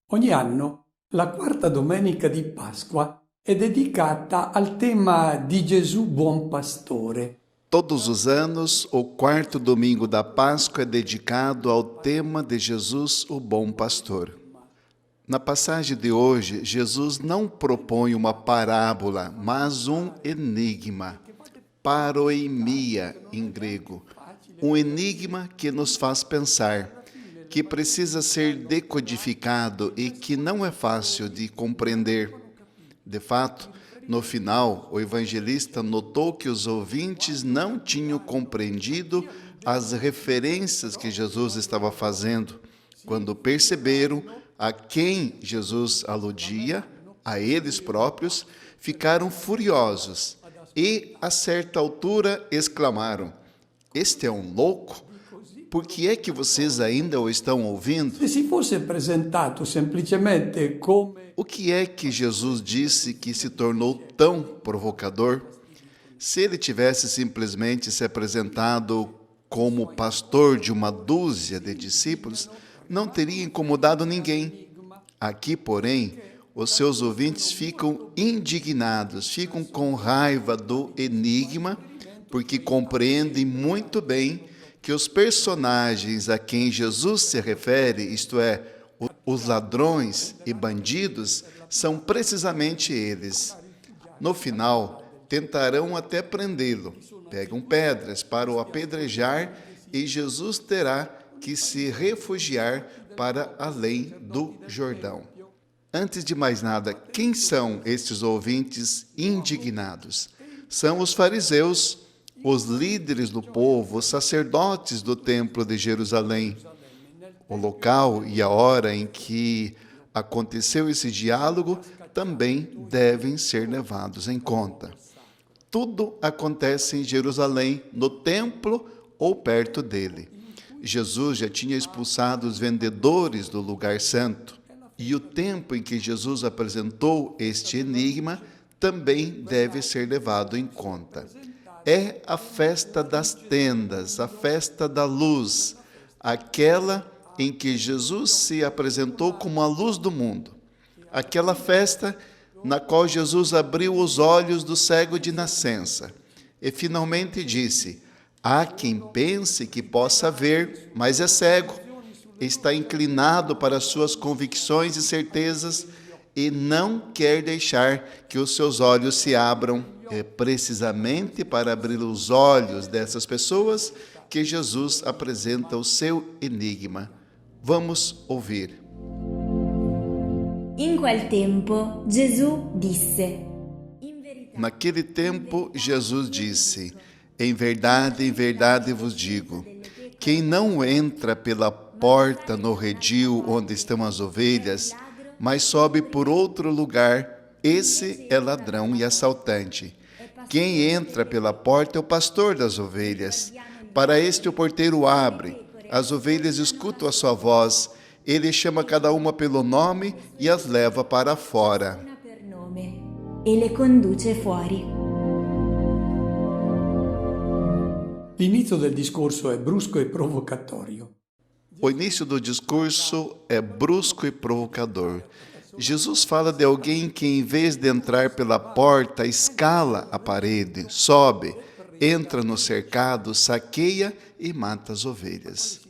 Ogni anno la quarta domenica di Pasqua è dedicata al tema di Gesù Buon Pastore. Todos os anos, o quarto domingo da Páscoa é dedicado ao tema de Jesus, o Bom Pastor. Na passagem de hoje, Jesus não propõe uma parábola, mas um enigma, paroimia em grego. Um enigma que nos faz pensar, que precisa ser decodificado e que não é fácil de compreender. De fato, no final, o evangelista notou que os ouvintes não tinham compreendido as referências que Jesus estava fazendo. Quando perceberam a quem Jesus aludia, a eles próprios, ficaram furiosos e, a certa altura, exclamaram: "Este é um louco? Por que é que vocês ainda o estão ouvindo?" Se si fosse presentato semplicemente come O que é que Jesus disse que se tornou tão provocador? Se ele tivesse simplesmente se apresentado como pastor de uma dúzia de discípulos, não teria incomodado ninguém. Aqui, porém, os seus ouvintes ficam indignados, ficam com raiva do enigma, porque compreendem muito bem que os personagens a quem Jesus se refere, isto é, os ladrões e bandidos, são precisamente eles. No final, tentarão até prendê-lo. Pegam pedras para o apedrejar e Jesus terá que se refugiar para além do Jordão. Antes de mais nada, quem são estes ouvintes indignados? São os fariseus, os líderes do povo, os sacerdotes do templo de Jerusalém. O local e a hora em que aconteceu esse diálogo também devem ser levados em conta. Tudo acontece em Jerusalém, no templo ou perto dele. Jesus já tinha expulsado os vendedores do lugar santo. E o tempo em que Jesus apresentou este enigma também deve ser levado em conta. É a festa das tendas, a festa da luz, aquela em que Jesus se apresentou como a luz do mundo. Aquela festa na qual Jesus abriu os olhos do cego de nascença e finalmente disse: "Há quem pense que possa ver, mas é cego, está inclinado para suas convicções e certezas e não quer deixar que os seus olhos se abram." É precisamente para abrir os olhos dessas pessoas que Jesus apresenta o seu enigma. Vamos ouvir. In quel tempo Gesù disse: Naquele tempo, Jesus disse: em verdade vos digo, quem não entra pela porta no redil onde estão as ovelhas, mas sobe por outro lugar, esse é ladrão e assaltante. Quem entra pela porta é o pastor das ovelhas. Para este o porteiro abre, as ovelhas escutam a sua voz, ele chama cada uma pelo nome e as leva para fora. per nome e le conduce fuori. L'inizio del discorso è brusco e provocatorio. O início do discurso é brusco e provocador. Jesus fala de alguém que, em vez de entrar pela porta, escala a parede, sobe, entra no cercado, saqueia e mata as ovelhas.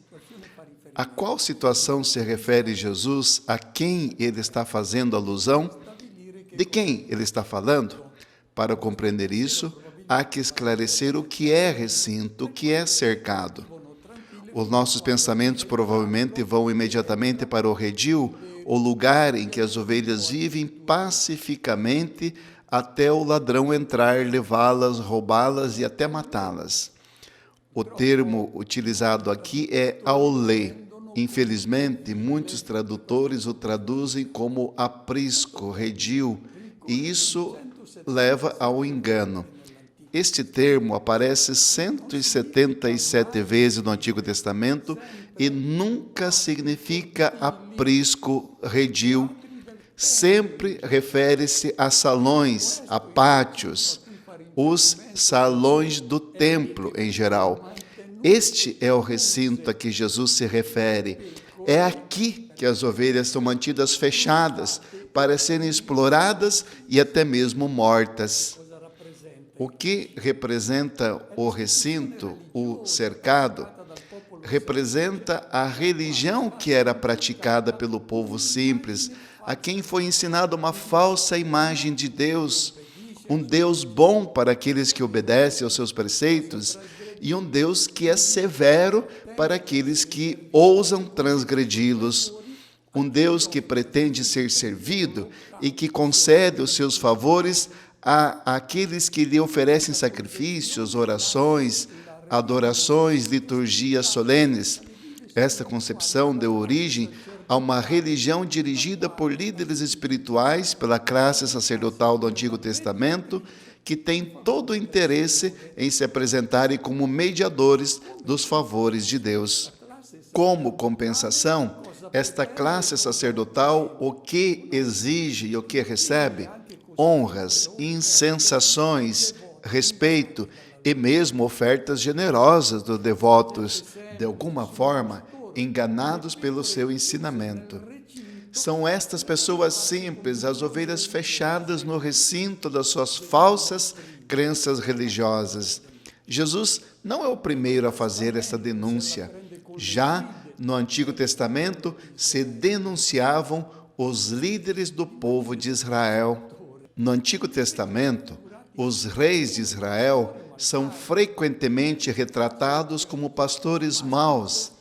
A qual situação se refere Jesus? A quem ele está fazendo alusão? De quem ele está falando? Para compreender isso, há que esclarecer o que é recinto, o que é cercado. Os nossos pensamentos provavelmente vão imediatamente para o redil, o lugar em que as ovelhas vivem pacificamente até o ladrão entrar, levá-las, roubá-las e até matá-las. O termo utilizado aqui é aulê. Infelizmente, muitos tradutores o traduzem como aprisco, redil, e isso leva ao engano. Este termo aparece 177 vezes no Antigo Testamento e nunca significa aprisco, redil. Sempre refere-se a salões, a pátios, os salões do templo em geral. Este é o recinto a que Jesus se refere. É aqui que as ovelhas são mantidas fechadas para serem exploradas e até mesmo mortas. O que representa o recinto, o cercado? Representa a religião que era praticada pelo povo simples, a quem foi ensinada uma falsa imagem de Deus, um Deus bom para aqueles que obedecem aos seus preceitos e um Deus que é severo para aqueles que ousam transgredi-los. Um Deus que pretende ser servido e que concede os seus favores àqueles que lhe oferecem sacrifícios, orações, adorações, liturgias solenes. Esta concepção deu origem a uma religião dirigida por líderes espirituais, pela classe sacerdotal do Antigo Testamento, que tem todo o interesse em se apresentarem como mediadores dos favores de Deus. Como compensação, esta classe sacerdotal o que exige e o que recebe? Honras, incensações, respeito e mesmo ofertas generosas dos devotos, de alguma forma enganados pelo seu ensinamento. São estas pessoas simples, as ovelhas fechadas no recinto das suas falsas crenças religiosas. Jesus não é o primeiro a fazer essa denúncia. Já no Antigo Testamento se denunciavam os líderes do povo de Israel. No Antigo Testamento, os reis de Israel são frequentemente retratados como pastores maus,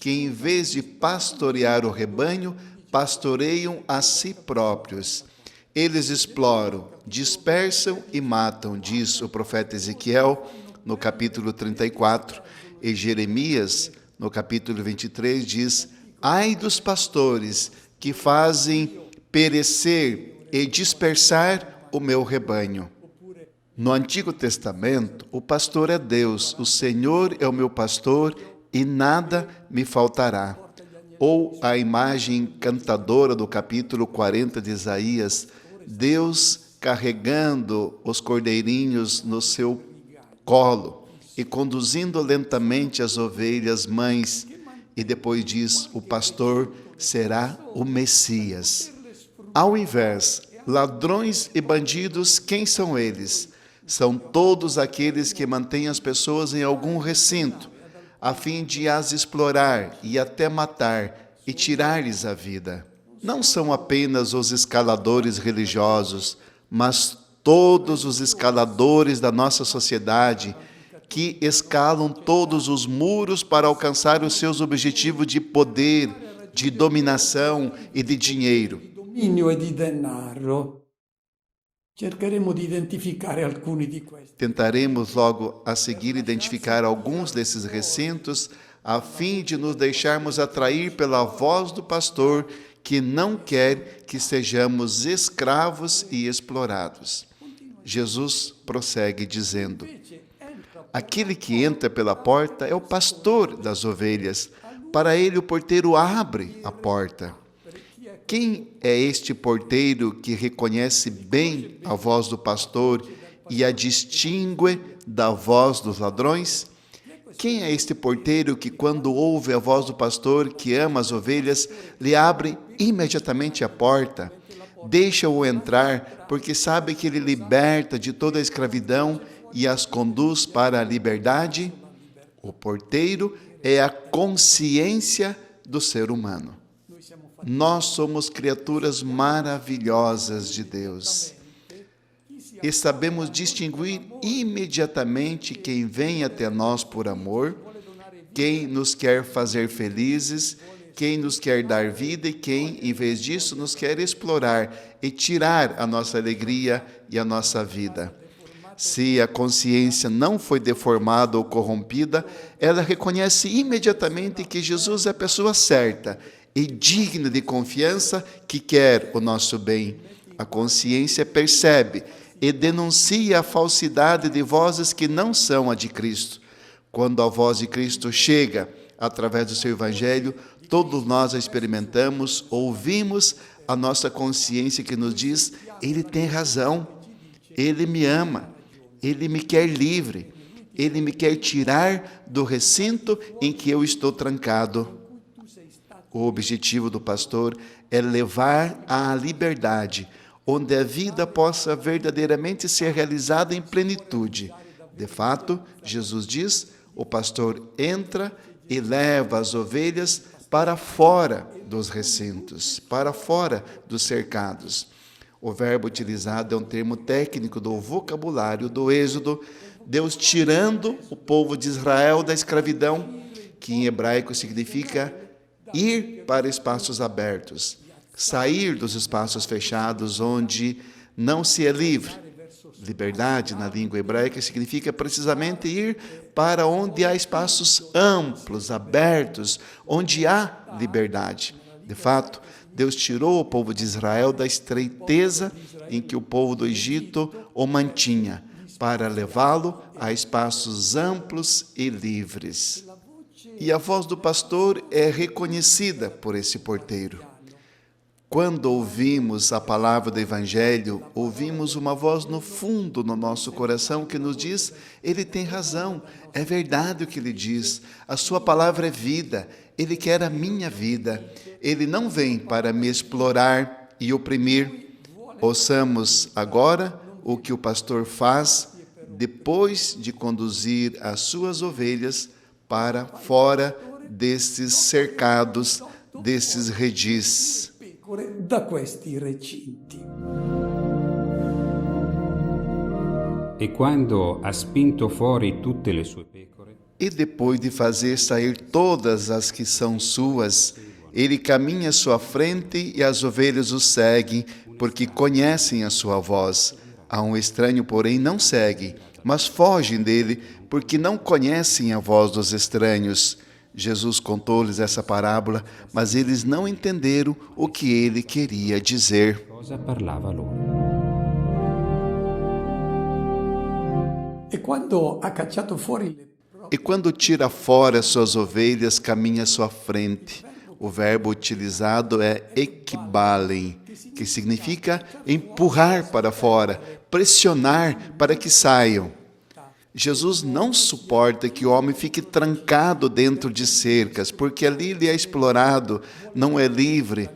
que em vez de pastorear o rebanho, pastoreiam a si próprios. Eles exploram, dispersam e matam, diz o profeta Ezequiel, no capítulo 34, e Jeremias, no capítulo 23, diz: ai dos pastores que fazem perecer e dispersar o meu rebanho. No Antigo Testamento, o pastor é Deus, o Senhor é o meu pastor e nada me faltará. Ou a imagem encantadora do capítulo 40 de Isaías, Deus carregando os cordeirinhos no seu colo e conduzindo lentamente as ovelhas mães. E depois diz, o pastor será o Messias. Ao invés, ladrões e bandidos, quem são eles? São todos aqueles que mantêm as pessoas em algum recinto, a fim de as explorar e até matar e tirar-lhes a vida. Não são apenas os escaladores religiosos, mas todos os escaladores da nossa sociedade que escalam todos os muros para alcançar os seus objetivos de poder, de dominação e de dinheiro. Dominio e di denaro. Cercheremo di identificare alcuni di questi. Tentaremos logo a seguir identificar alguns desses recintos, a fim de nos deixarmos atrair pela voz do pastor que não quer que sejamos escravos e explorados. Jesus prossegue dizendo: aquele que entra pela porta é o pastor das ovelhas. Para ele o porteiro abre a porta. Quem é este porteiro que reconhece bem a voz do pastor e a distingue da voz dos ladrões? Quem é este porteiro que, quando ouve a voz do pastor que ama as ovelhas, lhe abre imediatamente a porta? Deixa-o entrar, porque sabe que ele liberta de toda a escravidão e as conduz para a liberdade? O porteiro é a consciência do ser humano. Nós somos criaturas maravilhosas de Deus. E sabemos distinguir imediatamente quem vem até nós por amor, quem nos quer fazer felizes, quem nos quer dar vida e quem, em vez disso, nos quer explorar e tirar a nossa alegria e a nossa vida. Se a consciência não foi deformada ou corrompida, ela reconhece imediatamente que Jesus é a pessoa certa e digna de confiança que quer o nosso bem. A consciência percebe e denuncia a falsidade de vozes que não são a de Cristo. Quando a voz de Cristo chega através do seu Evangelho, todos nós a experimentamos, ouvimos a nossa consciência que nos diz: Ele tem razão, Ele me ama, Ele me quer livre, Ele me quer tirar do recinto em que eu estou trancado. O objetivo do pastor é levar à liberdade, onde a vida possa verdadeiramente ser realizada em plenitude. De fato, Jesus diz, o pastor entra e leva as ovelhas para fora dos recintos, para fora dos cercados. O verbo utilizado é um termo técnico do vocabulário do Êxodo, Deus tirando o povo de Israel da escravidão, que em hebraico significa ir para espaços abertos, sair dos espaços fechados onde não se é livre. Liberdade, na língua hebraica, significa precisamente ir para onde há espaços amplos, abertos, onde há liberdade. De fato, Deus tirou o povo de Israel da estreiteza em que o povo do Egito o mantinha, para levá-lo a espaços amplos e livres. E a voz do pastor é reconhecida por esse porteiro. Quando ouvimos a palavra do Evangelho, ouvimos uma voz no fundo no nosso coração que nos diz: ele tem razão, é verdade o que ele diz, a sua palavra é vida, ele quer a minha vida, ele não vem para me explorar e oprimir. Ouçamos agora o que o pastor faz depois de conduzir as suas ovelhas para fora destes cercados, destes redis. Da questi recinti. E quando ha spinto fuori tutte le sue pecore, E depois de fazer sair todas as que são suas, ele caminha à sua frente e as ovelhas o seguem, porque conhecem a sua voz. A um estranho, porém, não seguem, mas fogem dele, porque não conhecem a voz dos estranhos. Jesus contou-lhes essa parábola, mas eles não entenderam o que ele queria dizer. cosa parlava loro? E quando ha cacciato fuori le E quando tira fora suas ovelhas, caminha à sua frente. O verbo utilizado é ekbalem, que significa empurrar para fora, pressionar para que saiam. Jesus não suporta que o homem fique trancado dentro de cercas, porque ali ele é explorado, não é livre.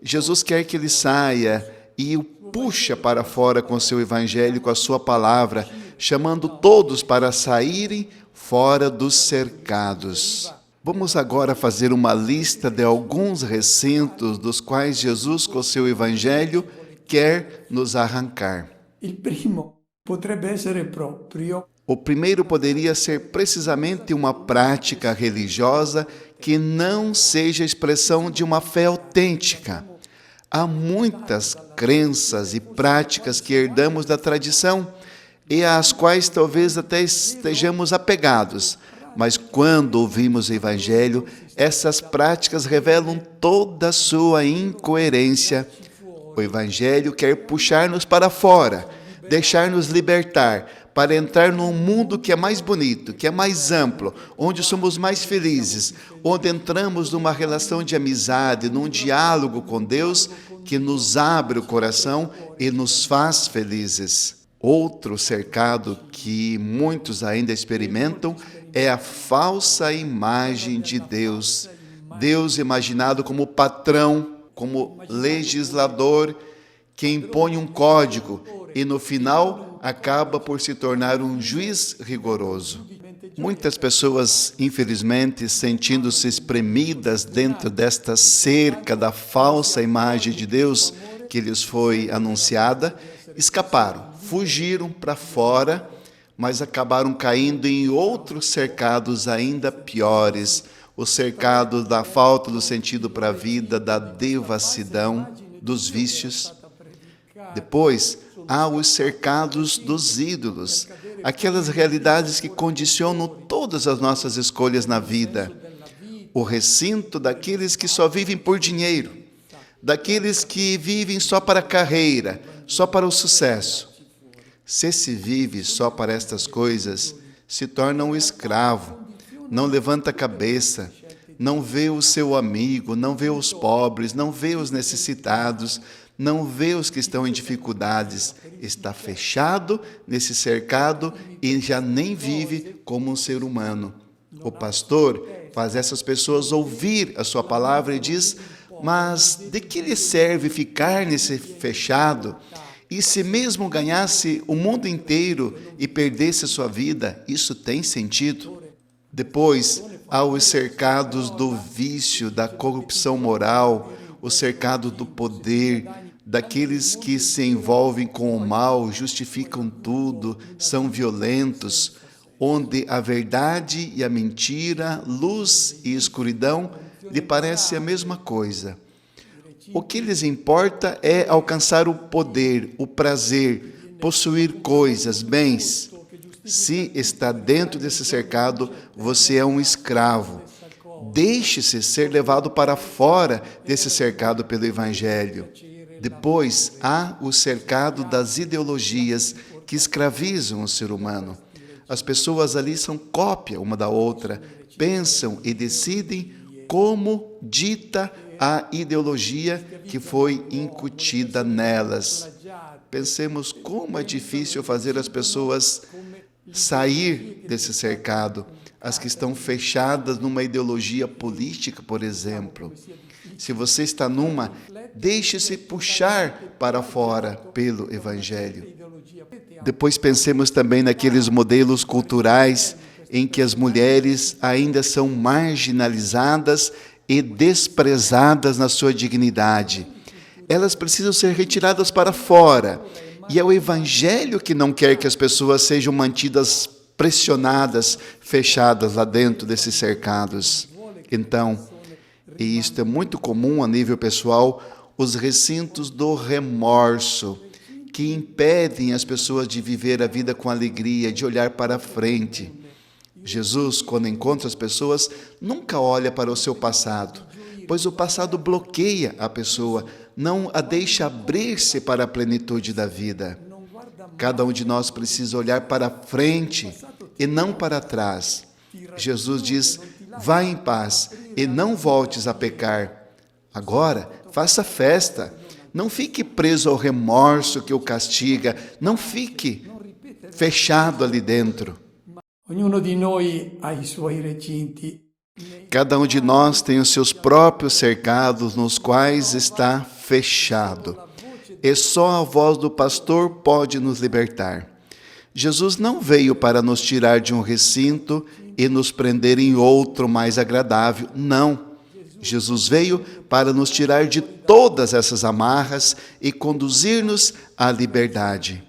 Jesus quer que ele saia e o puxa para fora com seu evangelho, com a sua palavra, chamando todos para saírem fora dos cercados. Vamos agora fazer uma lista de alguns recintos dos quais Jesus, com seu evangelho, quer nos arrancar. Il primo potrebbe essere proprio O primeiro poderia ser precisamente uma prática religiosa que não seja expressão de uma fé autêntica. Há muitas crenças e práticas que herdamos da tradição e às quais talvez até estejamos apegados, mas quando ouvimos o Evangelho, essas práticas revelam toda a sua incoerência. O Evangelho quer puxar-nos para fora, deixar-nos libertar, para entrar num mundo que é mais bonito, que é mais amplo, onde somos mais felizes, onde entramos numa relação de amizade, num diálogo com Deus que nos abre o coração e nos faz felizes. Outro cercado que muitos ainda experimentam é a falsa imagem de Deus. Deus imaginado como patrão, como legislador, que impõe um código e no final acaba por se tornar um juiz rigoroso. Muitas pessoas, infelizmente, sentindo-se espremidas dentro desta cerca da falsa imagem de Deus que lhes foi anunciada, escaparam, fugiram para fora, mas acabaram caindo em outros cercados ainda piores, o cercado da falta do sentido para a vida, da devassidão, dos vícios. Depois, há os cercados dos ídolos, aquelas realidades que condicionam todas as nossas escolhas na vida. O recinto daqueles que só vivem por dinheiro, daqueles que vivem só para a carreira, só para o sucesso. Se se vive só para estas coisas, se torna um escravo, não levanta a cabeça, não vê o seu amigo, não vê os pobres, não vê os necessitados, não vê os que estão em dificuldades, está fechado nesse cercado e já nem vive como um ser humano. O pastor faz essas pessoas ouvir a sua palavra e diz: mas de que lhe serve ficar nesse fechado? E se mesmo ganhasse o mundo inteiro e perdesse a sua vida, isso tem sentido? Depois, há os cercados do vício, da corrupção moral, o cercado do poder, daqueles que se envolvem com o mal, justificam tudo, são violentos, onde a verdade e a mentira, luz e escuridão, lhe parece a mesma coisa. O que lhes importa é alcançar o poder, o prazer, possuir coisas, bens. Se está dentro desse cercado, você é um escravo. Deixe-se ser levado para fora desse cercado pelo Evangelho. Depois, há o cercado das ideologias que escravizam o ser humano. As pessoas ali são cópia uma da outra, pensam e decidem como dita a ideologia que foi incutida nelas. Pensemos como é difícil fazer as pessoas sair desse cercado, as que estão fechadas numa ideologia política, por exemplo. Se você está numa, deixe-se puxar para fora pelo Evangelho. Depois pensemos também naqueles modelos culturais em que as mulheres ainda são marginalizadas e desprezadas na sua dignidade. Elas precisam ser retiradas para fora. E é o Evangelho que não quer que as pessoas sejam mantidas pressionadas, fechadas lá dentro desses cercados. Então, e isto é muito comum a nível pessoal, os recintos do remorso, que impedem as pessoas de viver a vida com alegria, de olhar para frente. Jesus, quando encontra as pessoas, nunca olha para o seu passado, pois o passado bloqueia a pessoa, não a deixa abrir-se para a plenitude da vida. Cada um de nós precisa olhar para frente e não para trás. Jesus diz: vá em paz e não voltes a pecar. Agora, faça festa. Não fique preso ao remorso que o castiga. Não fique fechado ali dentro. Ognuno di noi ha i suoi recinti. Cada um de nós tem os seus próprios cercados nos quais está fechado. E só a voz do pastor pode nos libertar. Jesus não veio para nos tirar de um recinto e nos prender em outro mais agradável. Não. Jesus veio para nos tirar de todas essas amarras e conduzir-nos à liberdade.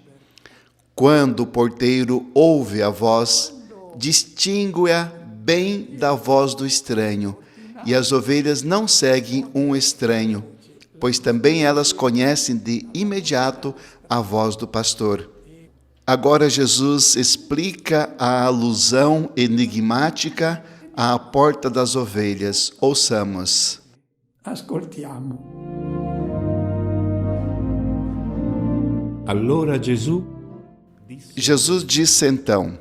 Quando o porteiro ouve a voz, distingue-a bem da voz do estranho, e as ovelhas não seguem um estranho, pois também elas conhecem de imediato a voz do pastor. Agora Jesus explica a alusão enigmática à porta das ovelhas. Ouçamos. Ascoltiamo. Allora Gesù Jesus disse então: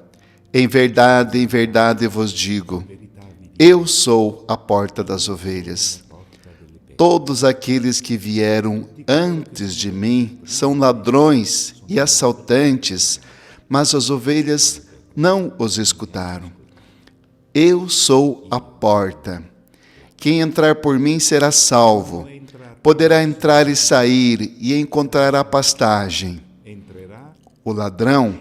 em verdade vos digo, eu sou a porta das ovelhas. Todos aqueles que vieram antes de mim são ladrões e assaltantes, mas as ovelhas não os escutaram. Eu sou a porta. Quem entrar por mim será salvo. Poderá entrar e sair e encontrará pastagem. O ladrão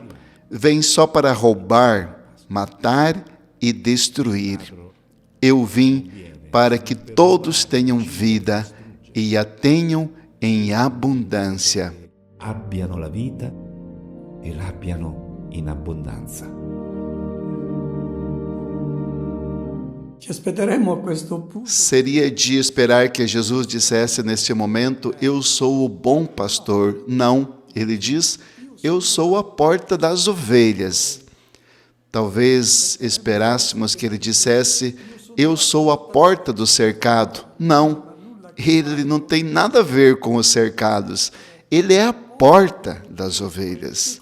vem só para roubar, matar e destruir. Eu vim para que todos tenham vida e a tenham em abundância. Abbiano la vita e l'abbiano in abbondanza. Ci aspetteremo a questo punto. Seria de esperar que Jesus dissesse neste momento: eu sou o bom pastor. Não, ele diz: eu sou a porta das ovelhas. Talvez esperássemos que ele dissesse: eu sou a porta do cercado. Não, ele não tem nada a ver com os cercados. Ele é a porta das ovelhas.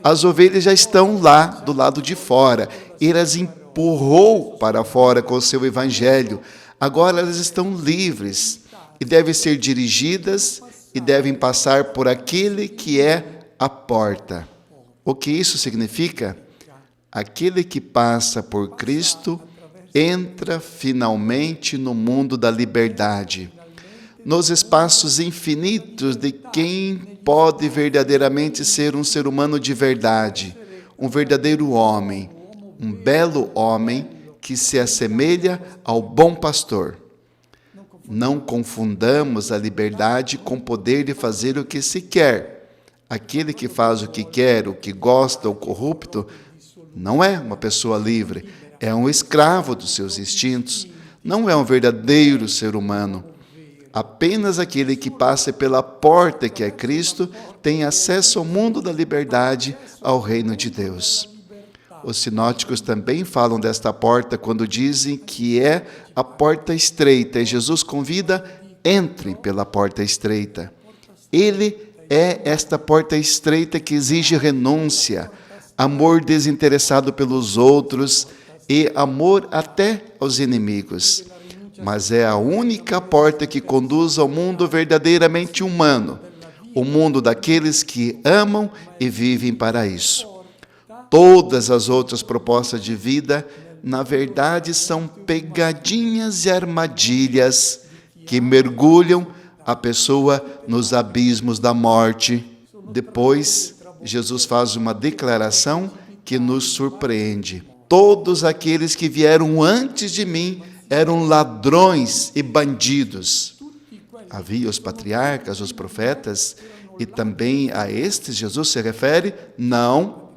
As ovelhas já estão lá do lado de fora. Ele as empurrou para fora com o seu evangelho. Agora elas estão livres e devem ser dirigidas e devem passar por aquele que é a porta. O que isso significa? Aquele que passa por Cristo entra finalmente no mundo da liberdade, nos espaços infinitos de quem pode verdadeiramente ser um ser humano de verdade, um verdadeiro homem, um belo homem que se assemelha ao bom pastor. Não confundamos a liberdade com o poder de fazer o que se quer. Aquele que faz o que quer, o que gosta, o corrupto, não é uma pessoa livre, é um escravo dos seus instintos, não é um verdadeiro ser humano. Apenas aquele que passa pela porta que é Cristo tem acesso ao mundo da liberdade, ao reino de Deus. Os sinóticos também falam desta porta quando dizem que é a porta estreita. E Jesus convida, entrem pela porta estreita. Ele é esta porta estreita que exige renúncia, amor desinteressado pelos outros e amor até aos inimigos. Mas é a única porta que conduz ao mundo verdadeiramente humano, o mundo daqueles que amam e vivem para isso. Todas as outras propostas de vida, na verdade, são pegadinhas e armadilhas que mergulham a pessoa nos abismos da morte. Depois, Jesus faz uma declaração que nos surpreende. Todos aqueles que vieram antes de mim eram ladrões e bandidos. Havia os patriarcas, os profetas, e também a estes Jesus se refere? Não.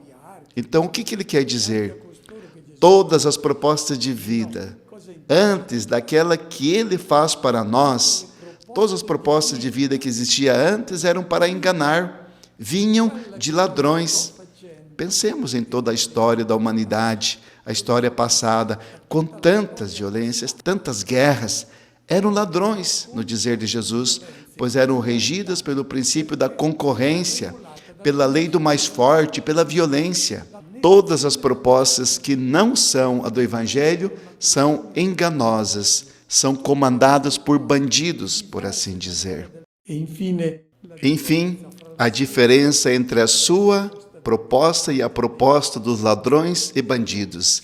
Então, o que ele quer dizer? Todas as propostas de vida, antes daquela que ele faz para nós, todas as propostas de vida que existiam antes eram para enganar, vinham de ladrões. Pensemos em toda a história da humanidade, a história passada, com tantas violências, tantas guerras, eram ladrões, no dizer de Jesus, pois eram regidas pelo princípio da concorrência, pela lei do mais forte, pela violência. Todas as propostas que não são a do Evangelho são enganosas, são comandadas por bandidos, por assim dizer. Enfim, a diferença entre a sua proposta e a proposta dos ladrões e bandidos.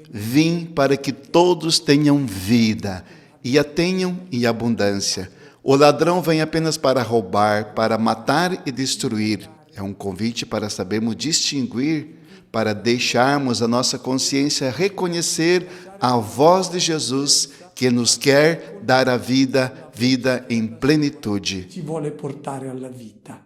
Vim para que todos tenham vida e a tenham em abundância. O ladrão vem apenas para roubar, para matar e destruir. É um convite para sabermos distinguir, para deixarmos a nossa consciência reconhecer a voz de Jesus que nos quer dar a vida, vida em plenitude. Ci vuole portare alla vita.